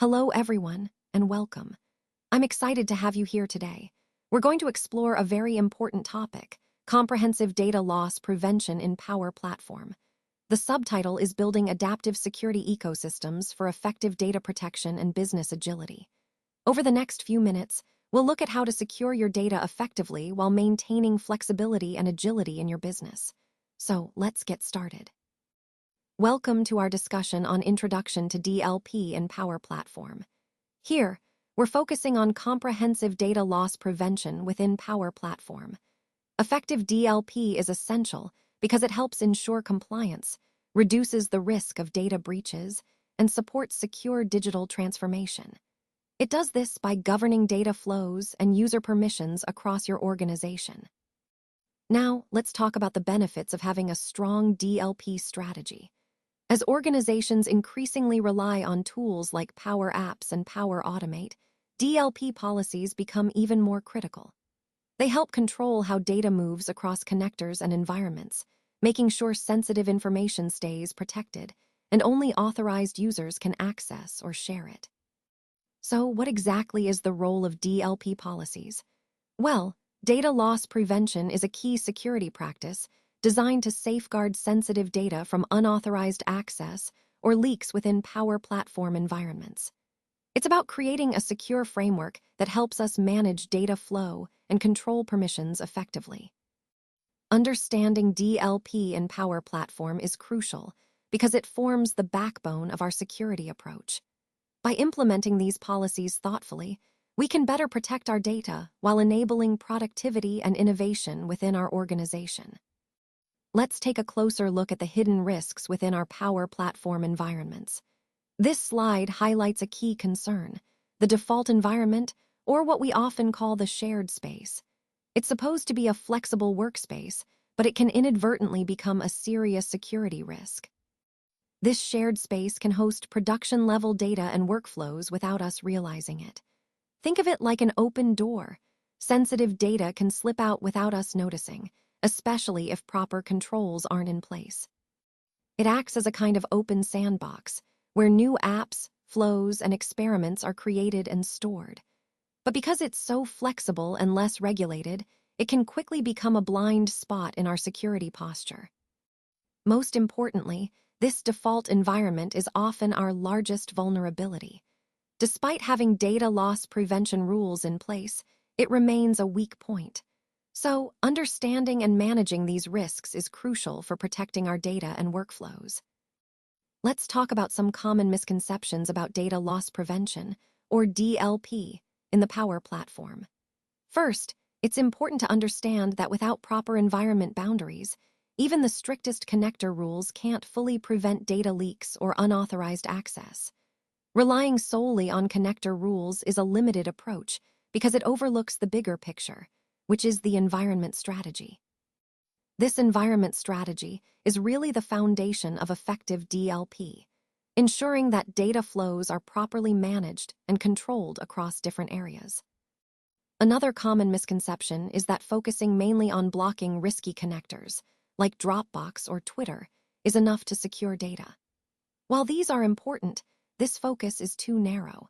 Hello, everyone, and welcome. I'm excited to have you here today. We're going to explore a very important topic, comprehensive data loss prevention in Power Platform. The subtitle is Building Adaptive Security Ecosystems for Effective Data Protection and Business Agility. Over the next few minutes, we'll look at how to secure your data effectively while maintaining flexibility and agility in your business. So, let's get started. Welcome to our discussion on Introduction to DLP in Power Platform. Here, we're focusing on comprehensive data loss prevention within Power Platform. Effective DLP is essential because it helps ensure compliance, reduces the risk of data breaches, and supports secure digital transformation. It does this by governing data flows and user permissions across your organization. Now, let's talk about the benefits of having a strong DLP strategy. As organizations increasingly rely on tools like Power Apps and Power Automate, DLP policies become even more critical. They help control how data moves across connectors and environments, making sure sensitive information stays protected and only authorized users can access or share it. So, what exactly is the role of DLP policies? Well, data loss prevention is a key security practice designed to safeguard sensitive data from unauthorized access or leaks within Power Platform environments. It's about creating a secure framework that helps us manage data flow and control permissions effectively. Understanding DLP in Power Platform is crucial because it forms the backbone of our security approach. By implementing these policies thoughtfully, we can better protect our data while enabling productivity and innovation within our organization. Let's take a closer look at the hidden risks within our Power Platform environments. This slide highlights a key concern: the default environment, or what we often call the shared space. It's supposed to be a flexible workspace, but it can inadvertently become a serious security risk. This shared space can host production-level data and workflows without us realizing it. Think of it like an open door. Sensitive data can slip out without us noticing, especially if proper controls aren't in place. It acts as a kind of open sandbox, where new apps, flows, and experiments are created and stored. But because it's so flexible and less regulated, it can quickly become a blind spot in our security posture. Most importantly, this default environment is often our largest vulnerability. Despite having data loss prevention rules in place, it remains a weak point. So, understanding and managing these risks is crucial for protecting our data and workflows. Let's talk about some common misconceptions about data loss prevention, or DLP, in the Power Platform. First, it's important to understand that without proper environment boundaries, even the strictest connector rules can't fully prevent data leaks or unauthorized access. Relying solely on connector rules is a limited approach because it overlooks the bigger picture, which is the environment strategy. This environment strategy is really the foundation of effective DLP, ensuring that data flows are properly managed and controlled across different areas. Another common misconception is that focusing mainly on blocking risky connectors, like Dropbox or Twitter, is enough to secure data. While these are important, this focus is too narrow.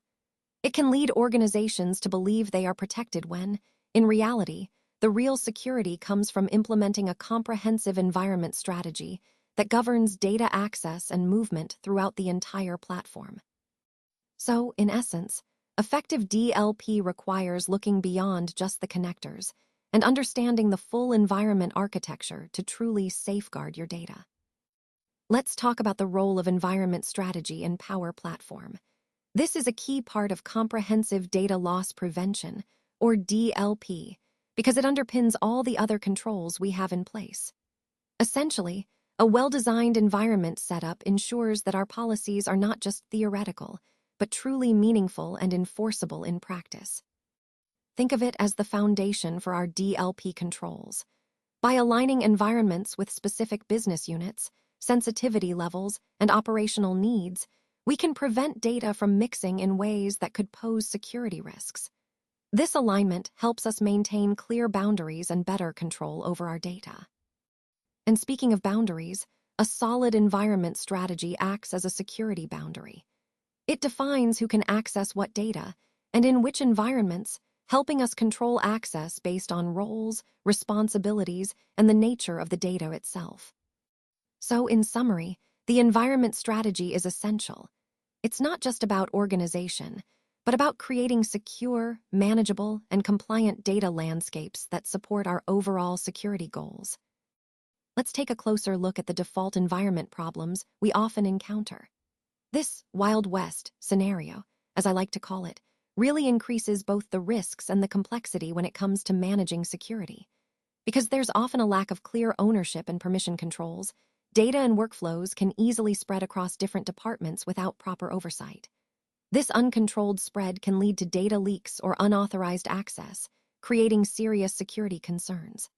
It can lead organizations to believe they are protected when, in reality, the real security comes from implementing a comprehensive environment strategy that governs data access and movement throughout the entire platform. So, in essence, effective DLP requires looking beyond just the connectors and understanding the full environment architecture to truly safeguard your data. Let's talk about the role of environment strategy in Power Platform. This is a key part of comprehensive data loss prevention, or DLP, because it underpins all the other controls we have in place. Essentially, a well-designed environment setup ensures that our policies are not just theoretical, but truly meaningful and enforceable in practice. Think of it as the foundation for our DLP controls. By aligning environments with specific business units, sensitivity levels, and operational needs, we can prevent data from mixing in ways that could pose security risks. This alignment helps us maintain clear boundaries and better control over our data. And speaking of boundaries, a solid environment strategy acts as a security boundary. It defines who can access what data and in which environments, helping us control access based on roles, responsibilities, and the nature of the data itself. So, in summary, the environment strategy is essential. It's not just about organization, but about creating secure, manageable, and compliant data landscapes that support our overall security goals. Let's take a closer look at the default environment problems we often encounter. This Wild West scenario, as I like to call it, really increases both the risks and the complexity when it comes to managing security. Because there's often a lack of clear ownership and permission controls, data and workflows can easily spread across different departments without proper oversight. This uncontrolled spread can lead to data leaks or unauthorized access, creating serious security concerns.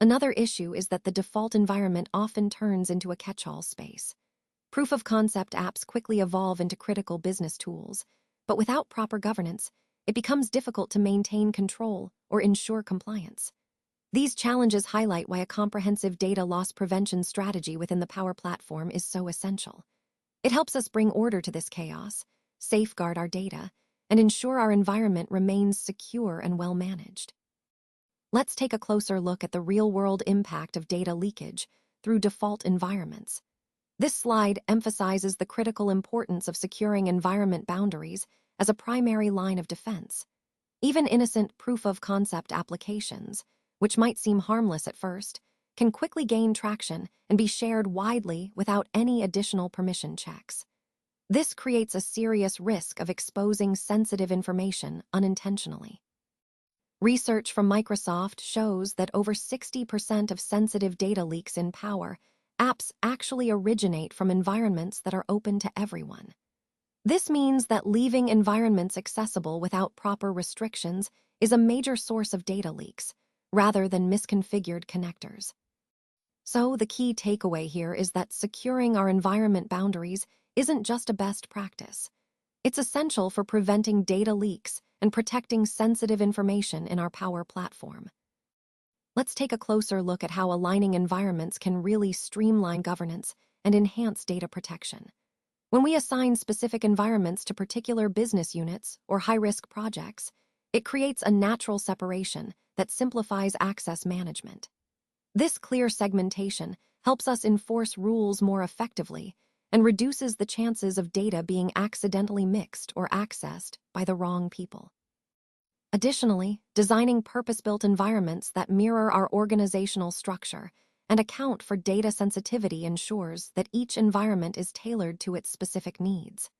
Another issue is that the default environment often turns into a catch-all space. Proof-of-concept apps quickly evolve into critical business tools, but without proper governance, it becomes difficult to maintain control or ensure compliance. These challenges highlight why a comprehensive data loss prevention strategy within the Power Platform is so essential. It helps us bring order to this chaos, safeguard our data, and ensure our environment remains secure and well-managed. Let's take a closer look at the real-world impact of data leakage through default environments. This slide emphasizes the critical importance of securing environment boundaries as a primary line of defense. Even innocent proof-of-concept applications, which might seem harmless at first, can quickly gain traction and be shared widely without any additional permission checks. This creates a serious risk of exposing sensitive information unintentionally. Research from Microsoft shows that over 60% of sensitive data leaks in Power apps actually originate from environments that are open to everyone. This means that leaving environments accessible without proper restrictions is a major source of data leaks, rather than misconfigured connectors. So the key takeaway here is that securing our environment boundaries isn't just a best practice. It's essential for preventing data leaks and protecting sensitive information in our Power Platform. Let's take a closer look at how aligning environments can really streamline governance and enhance data protection. When we assign specific environments to particular business units or high-risk projects, it creates a natural separation that simplifies access management. This clear segmentation helps us enforce rules more effectively and reduces the chances of data being accidentally mixed or accessed by the wrong people. Additionally, designing purpose-built environments that mirror our organizational structure and account for data sensitivity ensures that each environment is tailored to its specific needs.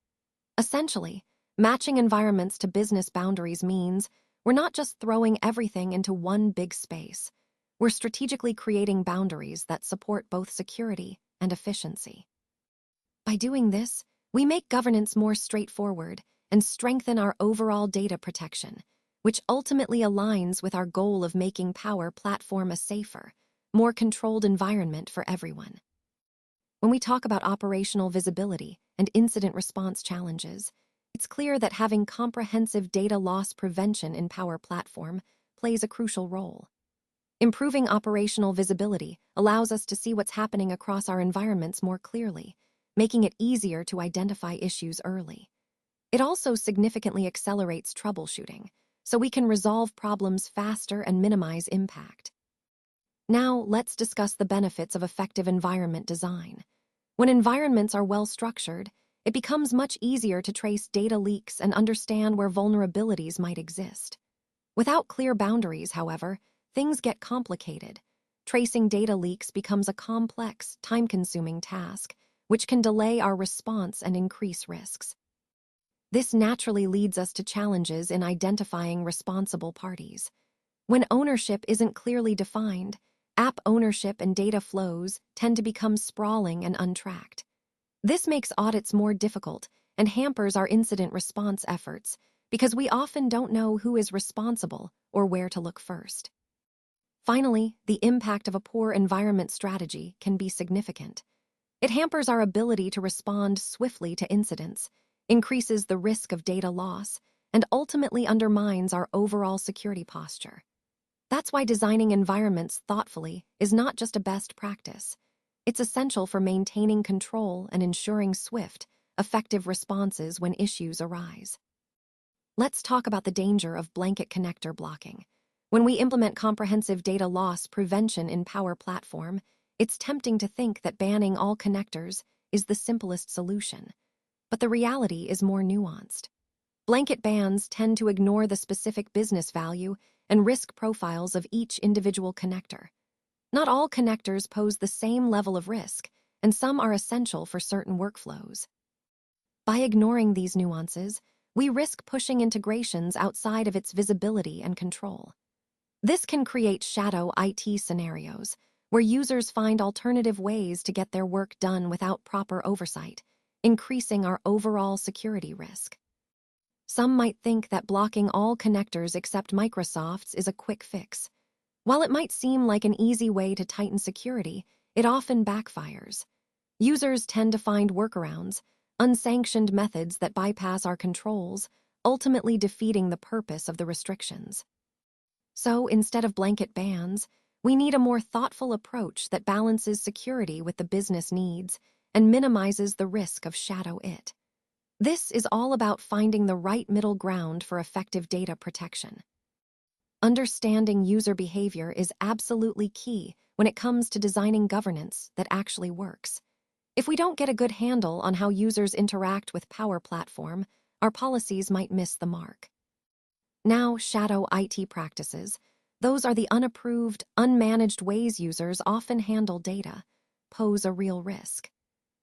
Essentially, matching environments to business boundaries means we're not just throwing everything into one big space. We're strategically creating boundaries that support both security and efficiency. By doing this, we make governance more straightforward and strengthen our overall data protection, which ultimately aligns with our goal of making Power Platform a safer, more controlled environment for everyone. When we talk about operational visibility and incident response challenges, it's clear that having comprehensive data loss prevention in Power Platform plays a crucial role. Improving operational visibility allows us to see what's happening across our environments more clearly, making it easier to identify issues early. It also significantly accelerates troubleshooting, so we can resolve problems faster and minimize impact. Now, let's discuss the benefits of effective environment design. When environments are well-structured, it becomes much easier to trace data leaks and understand where vulnerabilities might exist. Without clear boundaries, however, things get complicated. Tracing data leaks becomes a complex, time-consuming task, which can delay our response and increase risks. This naturally leads us to challenges in identifying responsible parties. When ownership isn't clearly defined, app ownership and data flows tend to become sprawling and untracked. This makes audits more difficult and hampers our incident response efforts because we often don't know who is responsible or where to look first. Finally, the impact of a poor environment strategy can be significant. It hampers our ability to respond swiftly to incidents, increases the risk of data loss, and ultimately undermines our overall security posture. That's why designing environments thoughtfully is not just a best practice. It's essential for maintaining control and ensuring swift, effective responses when issues arise. Let's talk about the danger of blanket connector blocking. When we implement comprehensive data loss prevention in Power Platform, it's tempting to think that banning all connectors is the simplest solution. But the reality is more nuanced. Blanket bans tend to ignore the specific business value and risk profiles of each individual connector. Not all connectors pose the same level of risk, and some are essential for certain workflows. By ignoring these nuances, we risk pushing integrations outside of its visibility and control. This can create shadow IT scenarios, where users find alternative ways to get their work done without proper oversight, increasing our overall security risk. Some might think that blocking all connectors except Microsoft's is a quick fix. While it might seem like an easy way to tighten security, it often backfires. Users tend to find workarounds, unsanctioned methods that bypass our controls, ultimately defeating the purpose of the restrictions. So, instead of blanket bans, we need a more thoughtful approach that balances security with the business needs and minimizes the risk of shadow IT. This is all about finding the right middle ground for effective data protection. Understanding user behavior is absolutely key when it comes to designing governance that actually works. If we don't get a good handle on how users interact with Power Platform, our policies might miss the mark. Now, shadow IT practices. Those are the unapproved, unmanaged ways users often handle data, pose a real risk.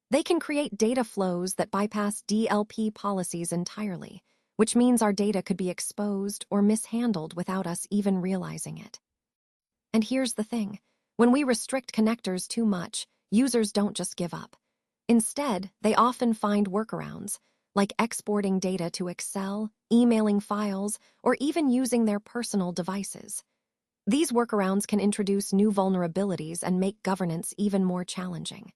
They can create data flows that bypass DLP policies entirely, which means our data could be exposed or mishandled without us even realizing it. And here's the thing. When we restrict connectors too much, users don't just give up. Instead, they often find workarounds, like exporting data to Excel, emailing files, or even using their personal devices. These workarounds can introduce new vulnerabilities and make governance even more challenging.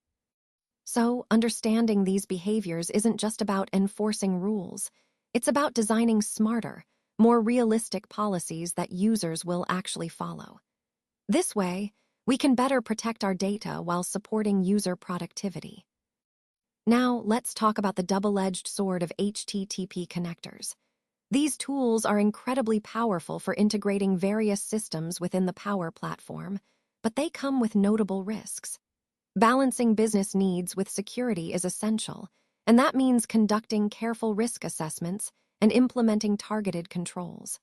So, understanding these behaviors isn't just about enforcing rules. It's about designing smarter, more realistic policies that users will actually follow. This way, we can better protect our data while supporting user productivity. Now, let's talk about the double-edged sword of HTTP connectors. These tools are incredibly powerful for integrating various systems within the Power Platform, but they come with notable risks. Balancing business needs with security is essential, and that means conducting careful risk assessments and implementing targeted controls.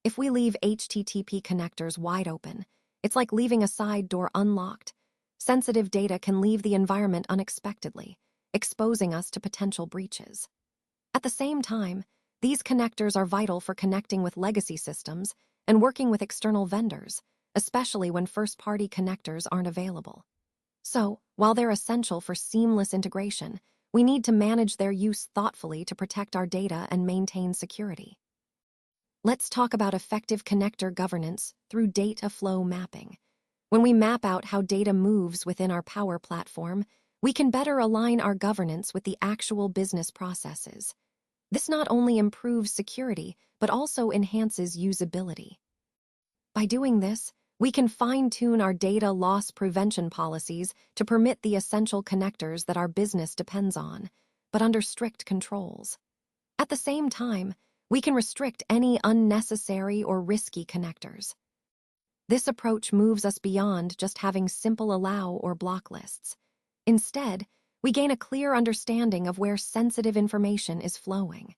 If we leave HTTP connectors wide open, it's like leaving a side door unlocked. Sensitive data can leave the environment unexpectedly, exposing us to potential breaches. At the same time, these connectors are vital for connecting with legacy systems and working with external vendors, especially when first-party connectors aren't available. So, while they're essential for seamless integration, we need to manage their use thoughtfully to protect our data and maintain security. Let's talk about effective connector governance through data flow mapping. When we map out how data moves within our Power Platform, we can better align our governance with the actual business processes. This not only improves security, but also enhances usability. By doing this, we can fine-tune our data loss prevention policies to permit the essential connectors that our business depends on, but under strict controls. At the same time, we can restrict any unnecessary or risky connectors. This approach moves us beyond just having simple allow or block lists. Instead, we gain a clear understanding of where sensitive information is flowing.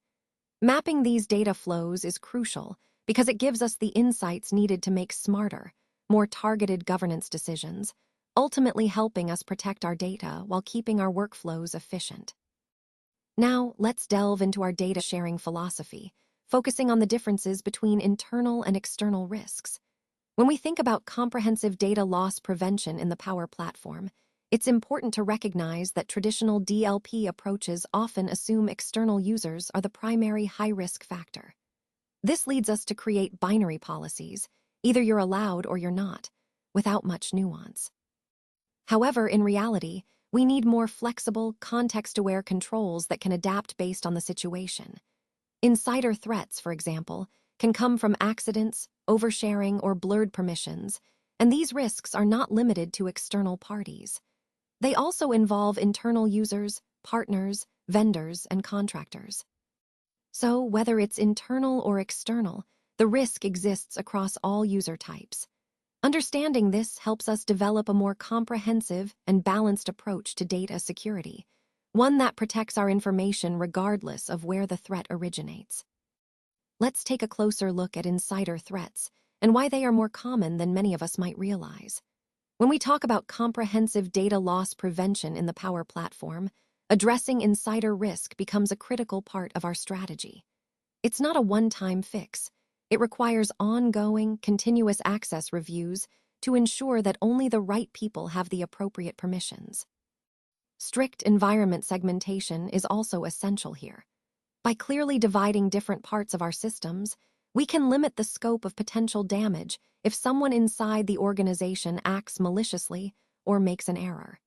Mapping these data flows is crucial because it gives us the insights needed to make smarter, more targeted governance decisions, ultimately helping us protect our data while keeping our workflows efficient. Now, let's delve into our data sharing philosophy, focusing on the differences between internal and external risks. When we think about comprehensive data loss prevention in the Power Platform, it's important to recognize that traditional DLP approaches often assume external users are the primary high-risk factor. This leads us to create binary policies, either you're allowed or you're not, without much nuance. However, in reality, we need more flexible, context-aware controls that can adapt based on the situation. Insider threats, for example, can come from accidents, oversharing, or blurred permissions, and these risks are not limited to external parties. They also involve internal users, partners, vendors, and contractors. So, whether it's internal or external, the risk exists across all user types. Understanding this helps us develop a more comprehensive and balanced approach to data security, one that protects our information regardless of where the threat originates. Let's take a closer look at insider threats and why they are more common than many of us might realize. When we talk about comprehensive data loss prevention in the Power Platform, addressing insider risk becomes a critical part of our strategy. It's not a one-time fix. It requires ongoing, continuous access reviews to ensure that only the right people have the appropriate permissions. Strict environment segmentation is also essential here. By clearly dividing different parts of our systems, we can limit the scope of potential damage if someone inside the organization acts maliciously or makes an error.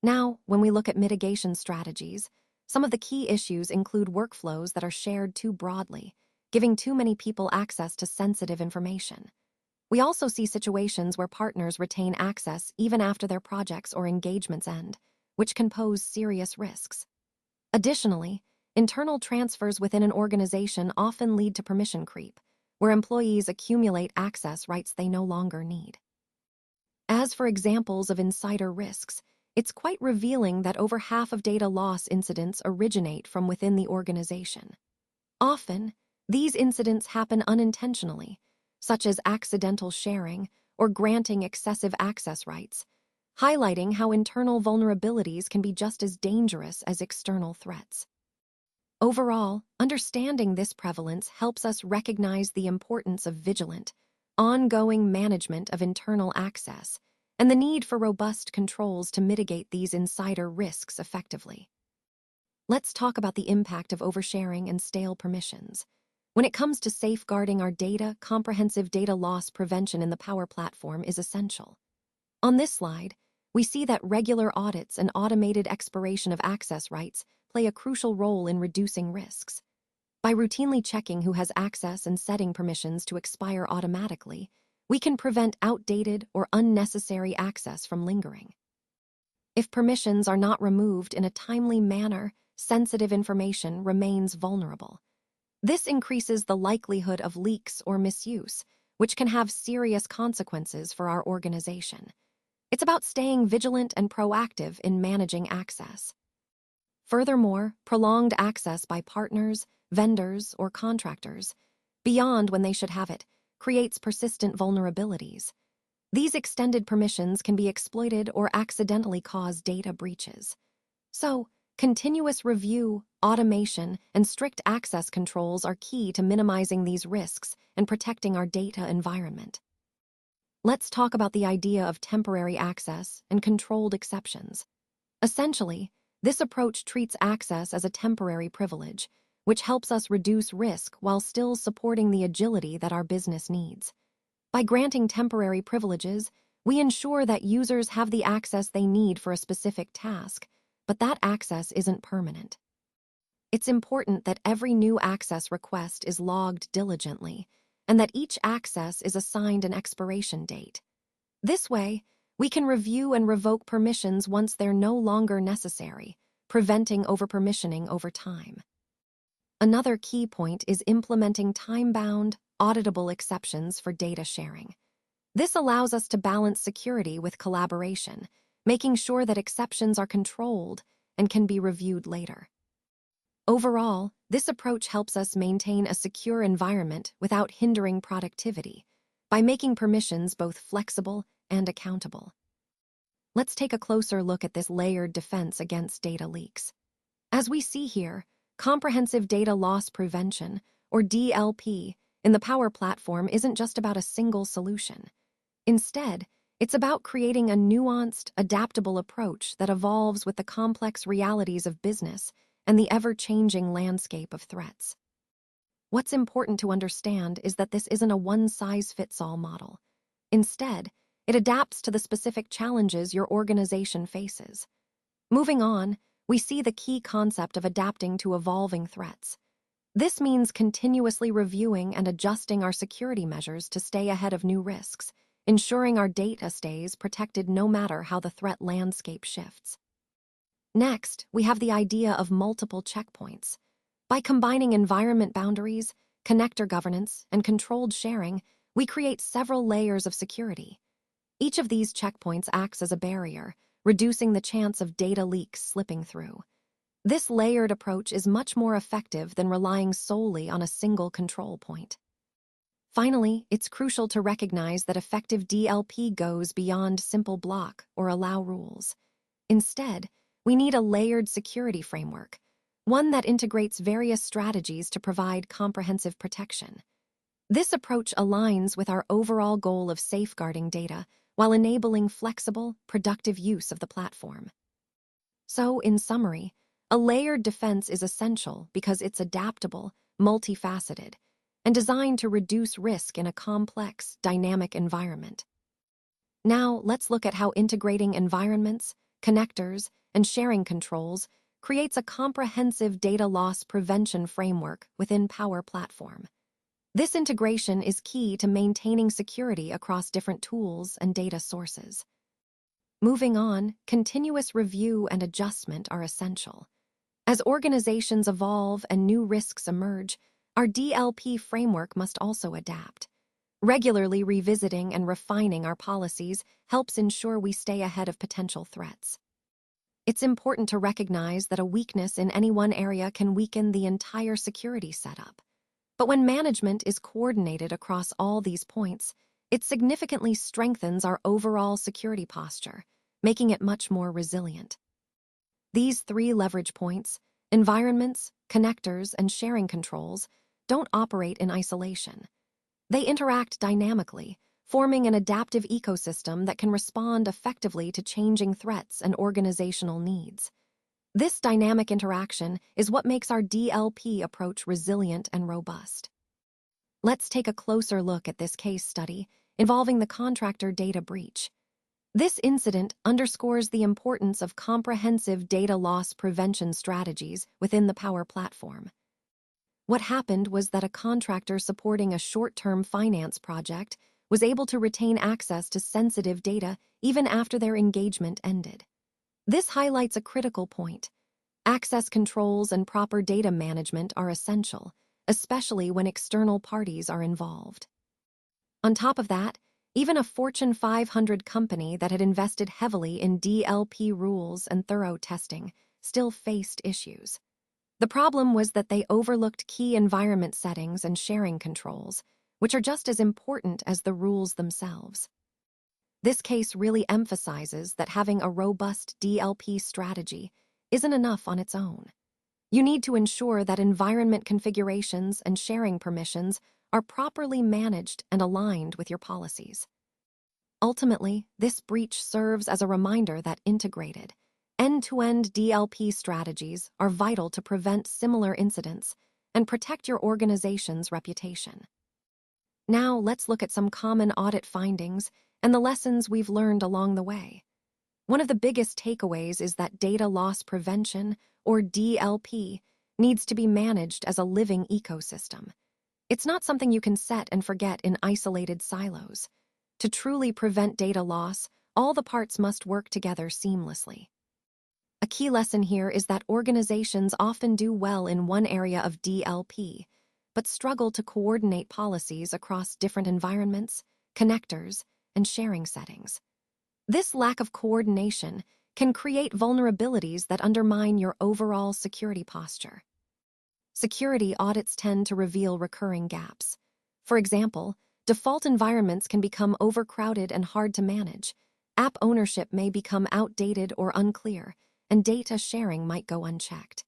Now, when we look at mitigation strategies, some of the key issues include workflows that are shared too broadly, giving too many people access to sensitive information. We also see situations where partners retain access even after their projects or engagements end, which can pose serious risks. Additionally, internal transfers within an organization often lead to permission creep, where employees accumulate access rights they no longer need. As for examples of insider risks, it's quite revealing that over half of data loss incidents originate from within the organization. Often, these incidents happen unintentionally, such as accidental sharing or granting excessive access rights, highlighting how internal vulnerabilities can be just as dangerous as external threats. Overall, understanding this prevalence helps us recognize the importance of vigilant, ongoing management of internal access and the need for robust controls to mitigate these insider risks effectively. Let's talk about the impact of oversharing and stale permissions. When it comes to safeguarding our data, comprehensive data loss prevention in the Power Platform is essential. On this slide, we see that regular audits and automated expiration of access rights play a crucial role in reducing risks. By routinely checking who has access and setting permissions to expire automatically, we can prevent outdated or unnecessary access from lingering. If permissions are not removed in a timely manner, sensitive information remains vulnerable. This increases the likelihood of leaks or misuse, which can have serious consequences for our organization. It's about staying vigilant and proactive in managing access. Furthermore, prolonged access by partners, vendors, or contractors, beyond when they should have it, creates persistent vulnerabilities. These extended permissions can be exploited or accidentally cause data breaches. So, continuous review, automation, and strict access controls are key to minimizing these risks and protecting our data environment. Let's talk about the idea of temporary access and controlled exceptions. Essentially, this approach treats access as a temporary privilege, which helps us reduce risk while still supporting the agility that our business needs. By granting temporary privileges, we ensure that users have the access they need for a specific task, but that access isn't permanent. It's important that every new access request is logged diligently, and that each access is assigned an expiration date. This way, we can review and revoke permissions once they're no longer necessary, preventing overpermissioning over time. Another key point is implementing time-bound, auditable exceptions for data sharing. This allows us to balance security with collaboration, making sure that exceptions are controlled and can be reviewed later. Overall, this approach helps us maintain a secure environment without hindering productivity, by making permissions both flexible and accountable. Let's take a closer look at this layered defense against data leaks. As we see here, comprehensive data loss prevention, or DLP, in the Power Platform isn't just about a single solution. Instead, it's about creating a nuanced, adaptable approach that evolves with the complex realities of business and the ever-changing landscape of threats. What's important to understand is that this isn't a one-size-fits-all model. Instead, it adapts to the specific challenges your organization faces. Moving on, we see the key concept of adapting to evolving threats. This means continuously reviewing and adjusting our security measures to stay ahead of new risks, ensuring our data stays protected no matter how the threat landscape shifts. Next, we have the idea of multiple checkpoints. By combining environment boundaries, connector governance, and controlled sharing, we create several layers of security. Each of these checkpoints acts as a barrier, reducing the chance of data leaks slipping through. This layered approach is much more effective than relying solely on a single control point. Finally, it's crucial to recognize that effective DLP goes beyond simple block or allow rules. Instead, we need a layered security framework, one that integrates various strategies to provide comprehensive protection. This approach aligns with our overall goal of safeguarding data while enabling flexible, productive use of the platform. So, in summary, a layered defense is essential because it's adaptable, multifaceted, and designed to reduce risk in a complex, dynamic environment. Now, let's look at how integrating environments, connectors, and sharing controls creates a comprehensive data loss prevention framework within Power Platform. This integration is key to maintaining security across different tools and data sources. Moving on, continuous review and adjustment are essential. As organizations evolve and new risks emerge, our DLP framework must also adapt. Regularly revisiting and refining our policies helps ensure we stay ahead of potential threats. It's important to recognize that a weakness in any one area can weaken the entire security setup. But when management is coordinated across all these points, it significantly strengthens our overall security posture, making it much more resilient. These three leverage points, environments, connectors, and sharing controls, don't operate in isolation. They interact dynamically, forming an adaptive ecosystem that can respond effectively to changing threats and organizational needs. This dynamic interaction is what makes our DLP approach resilient and robust. Let's take a closer look at this case study involving the contractor data breach. This incident underscores the importance of comprehensive data loss prevention strategies within the Power Platform. What happened was that a contractor supporting a short-term finance project was able to retain access to sensitive data even after their engagement ended. This highlights a critical point. Access controls and proper data management are essential, especially when external parties are involved. On top of that, even a Fortune 500 company that had invested heavily in DLP rules and thorough testing still faced issues. The problem was that they overlooked key environment settings and sharing controls, which are just as important as the rules themselves. This case really emphasizes that having a robust DLP strategy isn't enough on its own. You need to ensure that environment configurations and sharing permissions are properly managed and aligned with your policies. Ultimately, this breach serves as a reminder that integrated, end-to-end DLP strategies are vital to prevent similar incidents and protect your organization's reputation. Now, let's look at some common audit findings and the lessons we've learned along the way. One of the biggest takeaways is that data loss prevention, or DLP, needs to be managed as a living ecosystem. It's not something you can set and forget in isolated silos. To truly prevent data loss, all the parts must work together seamlessly. A key lesson here is that organizations often do well in one area of DLP, but struggle to coordinate policies across different environments, connectors, and sharing settings. This lack of coordination can create vulnerabilities that undermine your overall security posture. Security audits tend to reveal recurring gaps. For example, default environments can become overcrowded and hard to manage. App ownership may become outdated or unclear, and data sharing might go unchecked.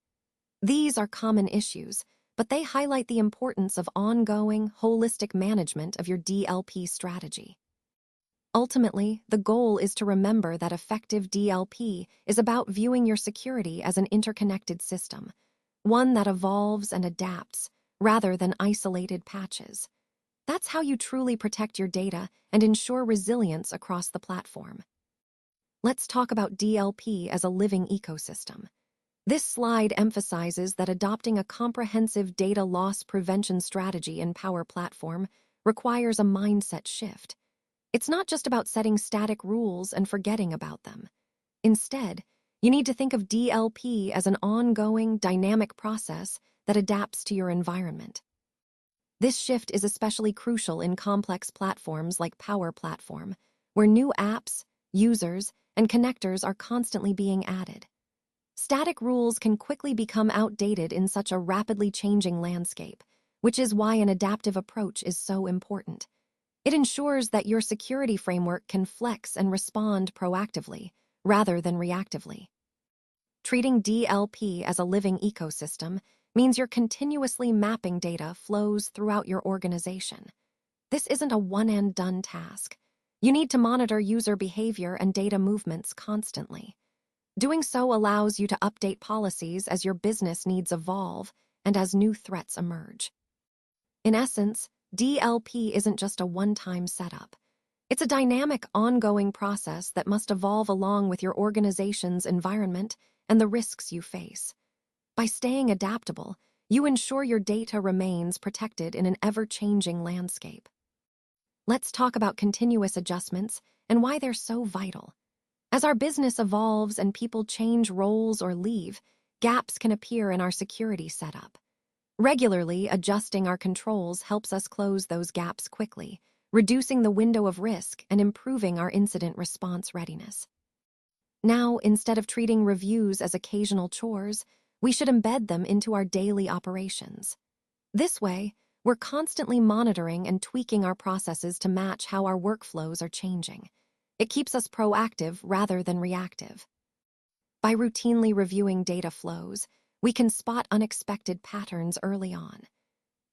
These are common issues, but they highlight the importance of ongoing, holistic management of your DLP strategy. Ultimately, the goal is to remember that effective DLP is about viewing your security as an interconnected system, one that evolves and adapts rather than isolated patches. That's how you truly protect your data and ensure resilience across the platform. Let's talk about DLP as a living ecosystem. This slide emphasizes that adopting a comprehensive data loss prevention strategy in Power Platform requires a mindset shift. It's not just about setting static rules and forgetting about them. Instead, You need to think of DLP as an ongoing, dynamic process that adapts to your environment. This shift is especially crucial in complex platforms like Power Platform, where new apps, users, and connectors are constantly being added. Static rules can quickly become outdated in such a rapidly changing landscape, which is why an adaptive approach is so important. It ensures that your security framework can flex and respond proactively, rather than reactively. Treating DLP as a living ecosystem means you're continuously mapping data flows throughout your organization. This isn't a one-and-done task. You need to monitor user behavior and data movements constantly. Doing so allows you to update policies as your business needs evolve and as new threats emerge. In essence, DLP isn't just a one-time setup. It's a dynamic, ongoing process that must evolve along with your organization's environment and the risks you face. By staying adaptable, you ensure your data remains protected in an ever-changing landscape. Let's talk about continuous adjustments and why they're so vital. As our business evolves and people change roles or leave, gaps can appear in our security setup. Regularly adjusting our controls helps us close those gaps quickly, reducing the window of risk and improving our incident response readiness. Now, instead of treating reviews as occasional chores, we should embed them into our daily operations. This way, we're constantly monitoring and tweaking our processes to match how our workflows are changing. It keeps us proactive rather than reactive. By routinely reviewing data flows, we can spot unexpected patterns early on.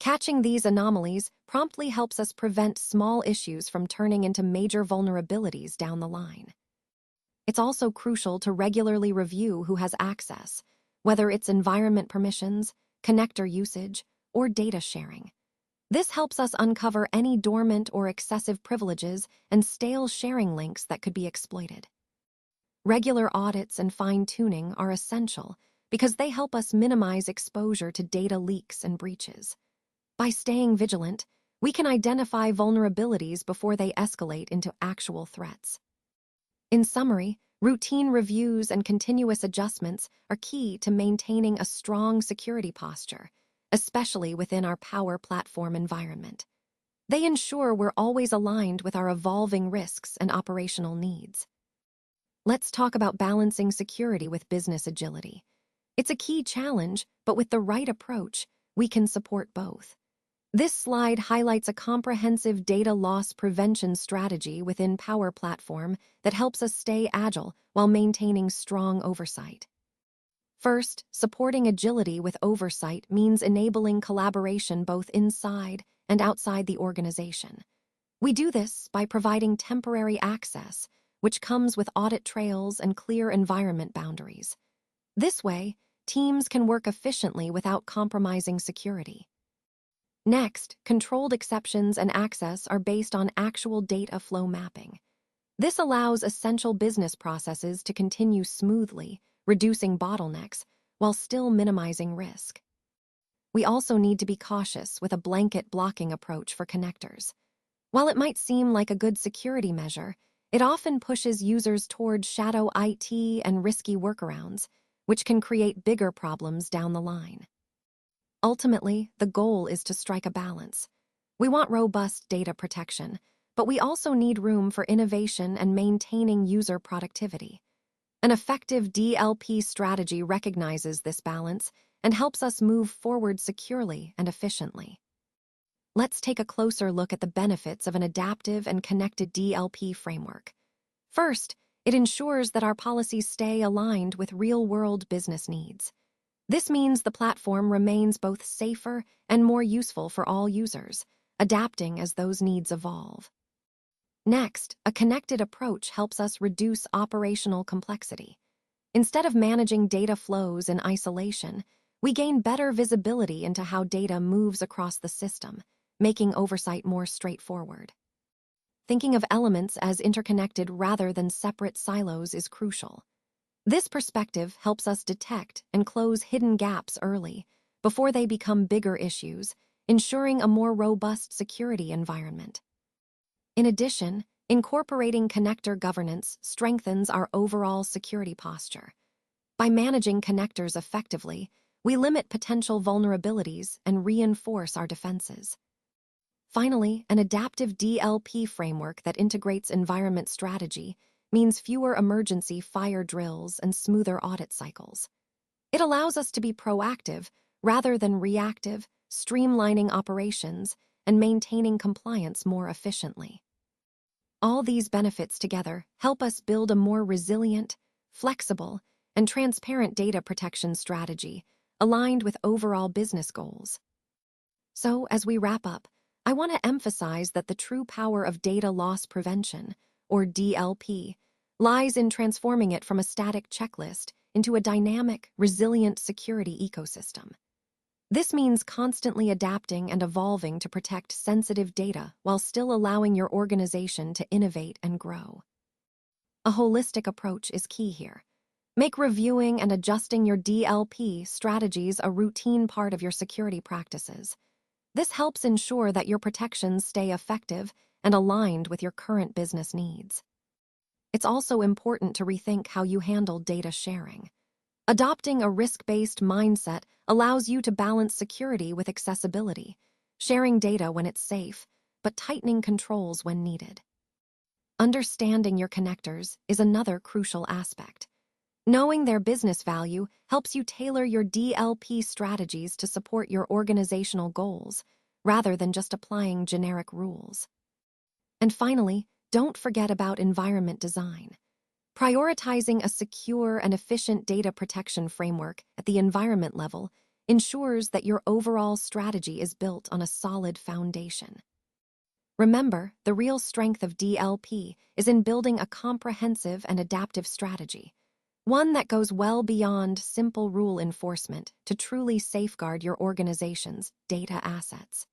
Catching these anomalies promptly helps us prevent small issues from turning into major vulnerabilities down the line. It's also crucial to regularly review who has access, whether it's environment permissions, connector usage, or data sharing. This helps us uncover any dormant or excessive privileges and stale sharing links that could be exploited. Regular audits and fine-tuning are essential because they help us minimize exposure to data leaks and breaches. By staying vigilant, we can identify vulnerabilities before they escalate into actual threats. In summary, routine reviews and continuous adjustments are key to maintaining a strong security posture, especially within our Power Platform environment. They ensure we're always aligned with our evolving risks and operational needs. Let's talk about balancing security with business agility. It's a key challenge, but with the right approach, we can support both. This slide highlights a comprehensive data loss prevention strategy within Power Platform that helps us stay agile while maintaining strong oversight. First, supporting agility with oversight means enabling collaboration both inside and outside the organization. We do this by providing temporary access, which comes with audit trails and clear environment boundaries. This way, teams can work efficiently without compromising security. Next, controlled exceptions and access are based on actual data flow mapping. This allows essential business processes to continue smoothly, reducing bottlenecks, while still minimizing risk. We also need to be cautious with a blanket blocking approach for connectors. While it might seem like a good security measure, it often pushes users toward shadow IT and risky workarounds, which can create bigger problems down the line. Ultimately, the goal is to strike a balance. We want robust data protection, but we also need room for innovation and maintaining user productivity. An effective DLP strategy recognizes this balance and helps us move forward securely and efficiently. Let's take a closer look at the benefits of an adaptive and connected DLP framework. First, it ensures that our policies stay aligned with real-world business needs. This means the platform remains both safer and more useful for all users, adapting as those needs evolve. Next, a connected approach helps us reduce operational complexity. Instead of managing data flows in isolation, we gain better visibility into how data moves across the system, making oversight more straightforward. Thinking of elements as interconnected rather than separate silos is crucial. This perspective helps us detect and close hidden gaps early, before they become bigger issues, ensuring a more robust security environment. In addition, incorporating connector governance strengthens our overall security posture. By managing connectors effectively, we limit potential vulnerabilities and reinforce our defenses. Finally, an adaptive DLP framework that integrates environment strategy means fewer emergency fire drills and smoother audit cycles. It allows us to be proactive rather than reactive, streamlining operations and maintaining compliance more efficiently. All these benefits together help us build a more resilient, flexible, and transparent data protection strategy aligned with overall business goals. So, as we wrap up, I want to emphasize that the true power of data loss prevention, or DLP, lies in transforming it from a static checklist into a dynamic, resilient security ecosystem. This means constantly adapting and evolving to protect sensitive data while still allowing your organization to innovate and grow. A holistic approach is key here. Make reviewing and adjusting your DLP strategies a routine part of your security practices. This helps ensure that your protections stay effective and aligned with your current business needs. It's also important to rethink how you handle data sharing. Adopting a risk-based mindset allows you to balance security with accessibility, sharing data when it's safe, but tightening controls when needed. Understanding your connectors is another crucial aspect. Knowing their business value helps you tailor your DLP strategies to support your organizational goals, rather than just applying generic rules. And finally, don't forget about environment design. Prioritizing a secure and efficient data protection framework at the environment level ensures that your overall strategy is built on a solid foundation. Remember, the real strength of DLP is in building a comprehensive and adaptive strategy, one that goes well beyond simple rule enforcement to truly safeguard your organization's data assets.